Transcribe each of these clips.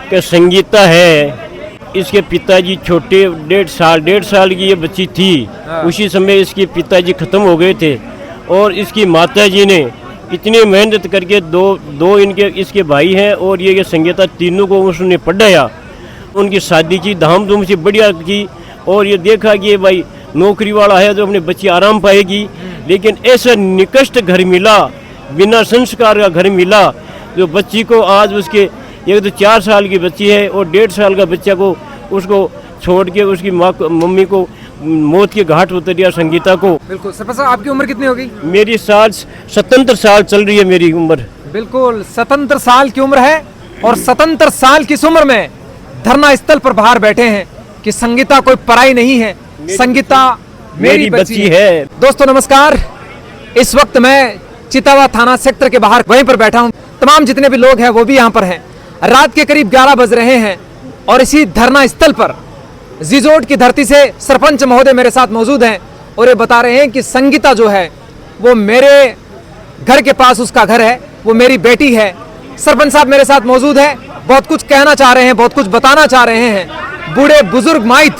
कि संगीता है, इसके पिताजी छोटे 1.5 साल की ये बच्ची थी। उसी समय इसके पिताजी ख़त्म हो गए थे और इसकी माताजी ने इतनी मेहनत करके दो इनके इसके भाई हैं और ये संगीता तीनों को उसने पढ़ाया। उनकी शादी की धाम-धूम से बढ़िया की और ये देखा कि भाई नौकरी वाला है तो अपने बच्ची आराम पाएगी। लेकिन ऐसा निकृष्ट घर मिला, बिना संस्कार का घर मिला, जो बच्ची को आज उसके एक तो 4 साल की बच्ची है और 1.5 साल का बच्चा को उसको छोड़ के उसकी मम्मी को मौत के घाट उतर दिया संगीता को। बिल्कुल। सरपंच साहब, आपकी उम्र कितनी होगी? मेरी 77 साल चल रही है मेरी उम्र। बिल्कुल 77 साल की उम्र है और 77 साल की इस उम्र में धरना स्थल पर बाहर बैठे हैं कि संगीता कोई पराई नहीं है, संगीता मेरी बच्ची है। दोस्तों नमस्कार, इस वक्त मैं चितावा थाना सेक्टर के बाहर वहीं पर बैठा हूं। तमाम जितने भी लोग हैं वो भी यहां पर हैं। रात के करीब 11 बज रहे हैं और इसी धरना स्थल पर जिजोट की धरती से सरपंच महोदय मेरे साथ मौजूद हैं और ये बता रहे हैं कि संगीता जो है वो मेरे घर के पास उसका घर है, वो मेरी बेटी है। सरपंच साहब मेरे साथ मौजूद है, बहुत कुछ कहना चाह रहे हैं, बहुत कुछ बताना चाह रहे हैं। बूढ़े बुजुर्ग माइत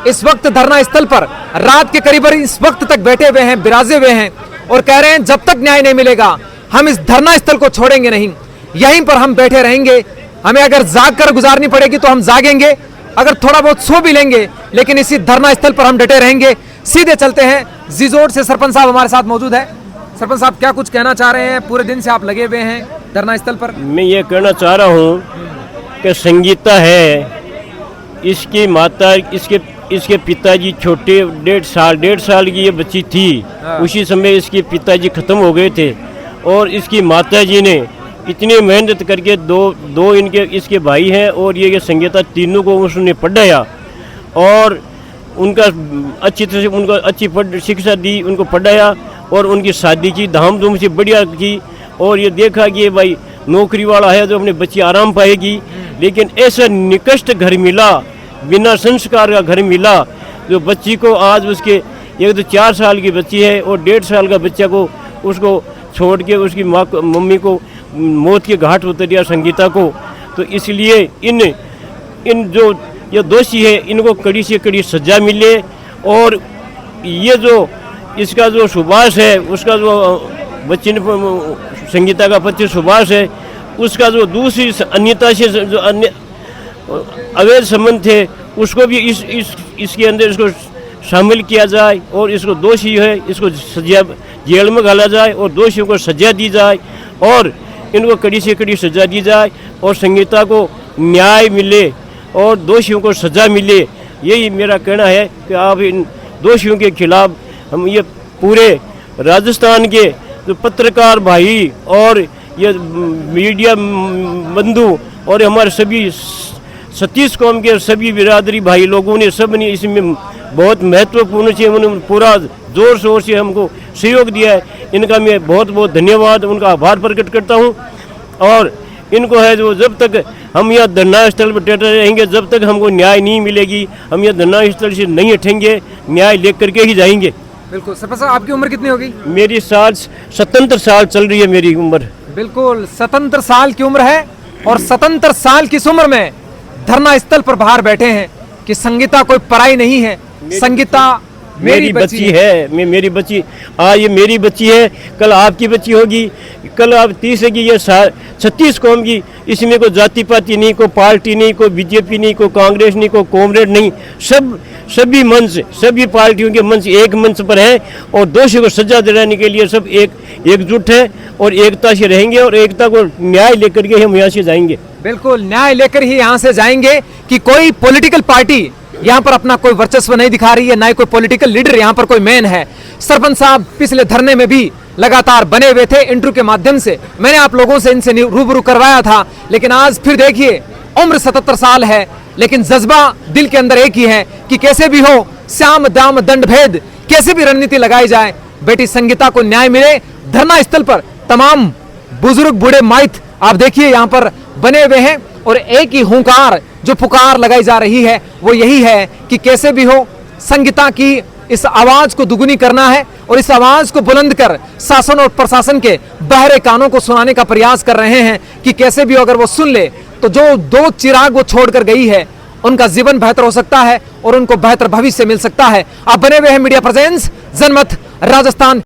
इस वक्त धरना स्थल पर रात के करीब इस वक्त तक बैठे हुए हैं, बिराजे हुए हैं और कह रहे हैं जब तक न्याय नहीं मिलेगा हम इस धरना स्थल को छोड़ेंगे नहीं, यहीं पर हम बैठे रहेंगे। हमें अगर जाग कर गुजारनी पड़ेगी तो हम जागेंगे, अगर थोड़ा बहुत सो भी लेंगे, लेकिन इसी धरना स्थल पर हम डटे रहेंगे। सीधे चलते हैं, जिजोट से सरपंच साहब हमारे साथ मौजूद है। सरपंच साहब क्या कुछ कहना चाह रहे हैं? पूरे दिन से आप लगे हुए हैं धरना स्थल पर। मैं ये कहना चाह रहा हूँ कि संगीता है, इसकी माता इसके पिताजी छोटे 1.5 साल की ये बच्ची थी। उसी समय इसके पिताजी ख़त्म हो गए थे और इसकी माताजी ने इतनी मेहनत करके दो इनके इसके भाई हैं और ये संगीता तीनों को उसने पढ़ाया और उनका अच्छी तरह से उनको अच्छी शिक्षा दी, उनको पढ़ाया और उनकी शादी की धाम-धूम से बढ़िया की और ये देखा कि भाई नौकरी वाला है तो अपने बच्ची आराम पाएगी। लेकिन ऐसा निकृष्ट घर मिला, बिना संस्कार का घर मिला, जो बच्ची को आज उसके एक तो 4 साल की बच्ची है और 1.5 साल का बच्चा को उसको छोड़ के उसकी मम्मी को मौत के घाट उतर दिया संगीता को। तो इसलिए इन जो ये दोषी है इनको कड़ी से कड़ी सजा मिले और ये जो इसका जो सुभाष है, उसका जो बच्ची संगीता का पति सुभाष है, उसका जो दूसरी अन्यता से जो अन्य अवैध संबंध थे उसको भी इसके अंदर इसको शामिल किया जाए और इसको दोषी है इसको सजा जेल में डाला जाए और दोषियों को सजा दी जाए और इनको कड़ी से कड़ी सजा दी जाए और संगीता को न्याय मिले और दोषियों को सजा मिले। यही मेरा कहना है कि आप इन दोषियों के खिलाफ हम ये पूरे राजस्थान के जो पत्रकार भाई और ये मीडिया बंधु और हमारे सभी 36 कौम के सभी बिरादरी भाई लोगों ने सब ने इसमें बहुत महत्वपूर्ण से उन्होंने पूरा जोर शोर से हमको सहयोग दिया है। इनका मैं बहुत बहुत धन्यवाद, उनका आभार प्रकट करता हूं और इनको है जो जब तक हम यह धरना स्थल पर डटे रहेंगे, जब तक हमको न्याय नहीं मिलेगी, हम यह धरना स्थल से नहीं हटेंगे, न्याय लेकर के ही जाएंगे। बिल्कुल। सरपंच साहब आपकी उम्र कितनी होगी? मेरी 77 साल चल रही है मेरी उम्र। बिल्कुल 77 साल की उम्र है और 77 साल की इस उम्र में धरना स्थल पर बाहर बैठे हैं कि संगीता कोई पराई नहीं है, संगीता मेरी बच्ची है। मेरी बच्ची आज ये मेरी बच्ची है, कल आपकी बच्ची होगी, कल आप तीसरे की, ये 36 कौम की। इसमें कोई जाति पाति नहीं, कोई पार्टी नहीं, कोई बीजेपी नहीं, कोई कांग्रेस नहीं, कोई कॉमरेड नहीं, सभी मंच, सभी पार्टियों के मंच एक मंच पर है और दोषी को सजा दिलाने के लिए सब एकजुट है और एकता से रहेंगे और एकता को न्याय लेकर के हम यहाँ से जाएंगे। बिल्कुल न्याय लेकर ही यहाँ से जाएंगे कि कोई पॉलिटिकल पार्टी यहाँ पर अपना कोई वर्चस्व नहीं दिखा रही है, ना ही कोई पॉलिटिकल लीडर यहाँ पर कोई मेन है। सरपंच साहब पिछले धरने में भी लगातार बने हुए थे, इंटरव्यू के माध्यम से मैंने आप लोगों से इनसे रूबरू करवाया था, लेकिन आज फिर देखिए उम्र 77 साल है लेकिन जज्बा दिल के अंदर एक ही है कि कैसे भी हो श्याम दाम दंड भेद, कैसे भी रणनीति लगाई जाए बेटी संगीता को न्याय मिले। धरना स्थल पर तमाम बुजुर्ग बूढ़े माइत आप देखिए यहाँ पर बने हुए हैं और एक ही हुंकार जो पुकार लगाई जा रही है वो यही है कि कैसे भी हो संगीता की इस आवाज को दुगुनी करना है और इस आवाज को बुलंद कर शासन और प्रशासन के बहरे कानों को सुनाने का प्रयास कर रहे हैं कि कैसे भी अगर वो सुन ले तो जो 2 चिराग वो छोड़कर गई है उनका जीवन बेहतर हो सकता है और उनको बेहतर भविष्य मिल सकता है। आप बने हुए हैं मीडिया प्रेजेंस जनमत राजस्थान।